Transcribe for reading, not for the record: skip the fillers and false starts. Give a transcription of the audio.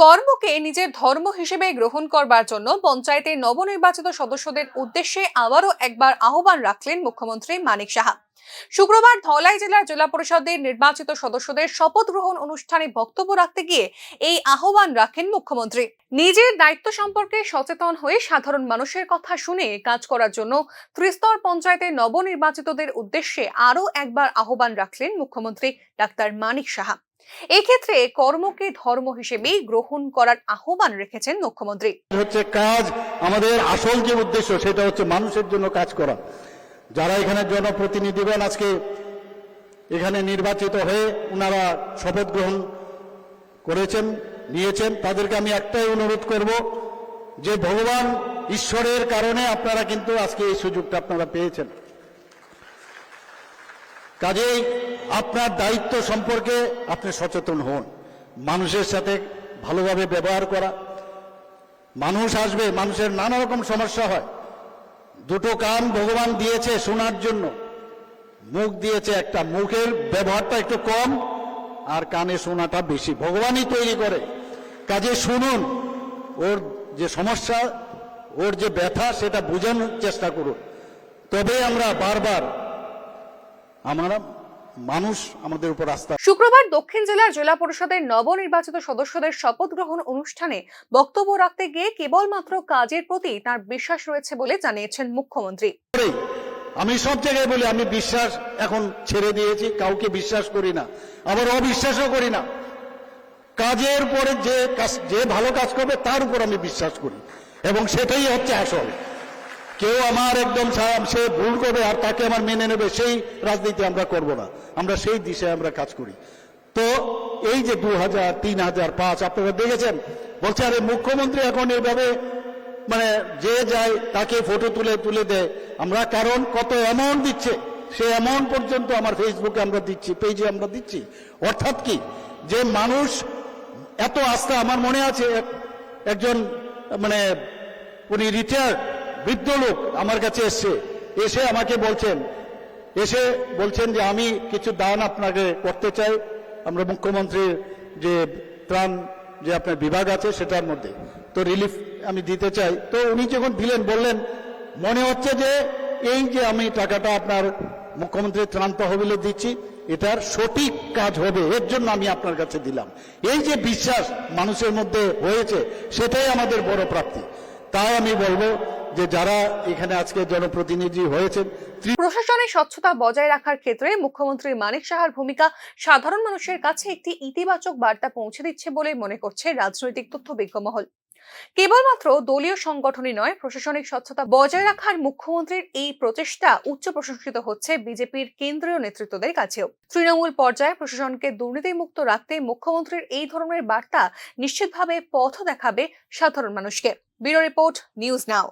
কর্মকে নিজের ধর্ম হিসেবে গ্রহণ করবার জন্য পঞ্চায়েতের নবনির্বাচিত সদস্যদের উদ্দেশ্যে আবারও একবার আহ্বান রাখলেন মুখ্যমন্ত্রী মানিক সাহা। শুক্রবার ধলাই জেলার জেলা পরিষদের নির্বাচিত সদস্যদের শপথ গ্রহণ অনুষ্ঠানে বক্তব্য রাখতে গিয়ে এই আহ্বান রাখেন মুখ্যমন্ত্রী। নিজের দায়িত্ব সম্পর্কে সচেতন হয়ে সাধারণ মানুষের কথা শুনে কাজ করার জন্য ত্রিস্তর পঞ্চায়েতের নবনির্বাচিতদের উদ্দেশ্যে আরও একবার আহ্বান রাখলেন মুখ্যমন্ত্রী ডাক্তার মানিক সাহা। এক্ষেত্রে কর্মকে ধর্ম হিসেবেই গ্রহণ করার আহ্বান রেখেছেন মুখ্যমন্ত্রী। হচ্ছে কাজ, আমাদের আসল যে উদ্দেশ্য সেটা হচ্ছে মানুষের জন্য কাজ করা। যারা এখানে জনপ্রতিনিধিগণ আজকে এখানে নির্বাচিত হয়ে ওনারা শপথ গ্রহণ করেছেন, নিয়েছেন, তাদেরকে আমি একটাই অনুরোধ করব যে ভগবান ঈশ্বরের কারণে আপনারা কিন্তু আজকে এই সুযোগটা আপনারা পেয়েছেন। কাজেই আপনার দায়িত্ব সম্পর্কে আপনি সচেতন হন, মানুষের সাথে ভালোভাবে ব্যবহার করা। মানুষ আসবে, মানুষের নানা রকম সমস্যা হয়। দুটো কান ভগবান দিয়েছে শোনার জন্য, মুখ দিয়েছে একটা, মুখের ব্যবহারটা একটু কম আর কানে শোনাটা বেশি, ভগবানই তৈরি করে। কাজে শুনুন, ওর যে সমস্যা, ওর যে ব্যথা, সেটা বোঝানোর চেষ্টা করুন। তবে আমরা বারবার মানুষ আমাদের উপর আস্থা। শুক্রবার দক্ষিণ জেলার জেলা পরিষদের নবনির্বাচিত সদস্যদের শপথ গ্রহণ অনুষ্ঠানে বক্তব্য রাখতে গিয়ে কেবলমাত্র কাজের প্রতি তার বিশ্বাস রয়েছে বলে জানিয়েছেন মুখ্যমন্ত্রী। আমি সব জায়গায় বলি, আমি বিশ্বাস এখন ছেড়ে দিয়েছি, কাউকে বিশ্বাস করি না, আবার অবিশ্বাসও করি না। কাজের পরে যে ভালো কাজ করবে তার উপর আমি বিশ্বাস করি, এবং সেটাই হচ্ছে আসল। কেউ আমার একদম সে ভুল করবে আর তাকে আমার মেনে নেবে, সেই রাজনীতি আমরা করব না। আমরা সেই দিশায় আমরা কাজ করি। তো এই যে 2000, 3000, 5 আপনারা দেখেছেন, বলছে আরে মুখ্যমন্ত্রী এখন এইভাবে মানে যে যায় তাকে ফটো তুলে দেয়। আমরা কারণ কত অ্যামাউন্ট দিচ্ছে, সে অ্যামাউন্ট পর্যন্ত আমার ফেসবুকে আমরা দিচ্ছি, পেজে আমরা দিচ্ছি। অর্থাৎ কি, যে মানুষ এত আস্থা। আমার মনে আছে একজন মানে উনি রিটায়ার্ড বৃদ্ধ লোক আমার কাছে এসে আমাকে বলছেন যে আমি কিছু দান আপনাকে করতে চাই, আমরা মুখ্যমন্ত্রীর যে ত্রাণ যে আপনার বিভাগ আছে সেটার মধ্যে তো রিলিফ আমি দিতে চাই। তো উনি যখন দিলেন, বললেন মনে হচ্ছে যে এই যে আমি টাকাটা আপনার মুখ্যমন্ত্রীর ত্রাণ তহবিলে দিচ্ছি, এটার সঠিক কাজ হবে, এর জন্য আমি আপনার কাছে দিলাম। এই যে বিশ্বাস মানুষের মধ্যে হয়েছে, সেটাই আমাদের বড় প্রাপ্তি। তাই আমি বলবো যে যারা এখানে আজকে জনপ্রতিনিধি হয়েছেন, প্রশাসনের স্বচ্ছতা বজায় রাখার ক্ষেত্রে মুখ্যমন্ত্রী মানিক সাহার ভূমিকা সাধারণ মানুষের কাছে একটি ইতিবাচক বার্তা পৌঁছে দিচ্ছে বলে মনে করছে রাজনৈতিক তথ্যবিজ্ঞ মহল। কেবলমাত্র দলীয় সংগঠনই নয়, প্রশাসনিক স্বচ্ছতা বজায় রাখার মুখ্যমন্ত্রীর এই প্রচেষ্টা উচ্চ প্রশংসিত হচ্ছে বিজেপির কেন্দ্রীয় নেতৃত্বদের কাছেও। তৃণমূল পর্যায়ে প্রশাসনকে দুর্নীতিমুক্ত রাখতে মুখ্যমন্ত্রীর এই ধরনের বার্তা নিশ্চিতভাবে পথ দেখাবে সাধারণ মানুষকে। Bureau report, news now.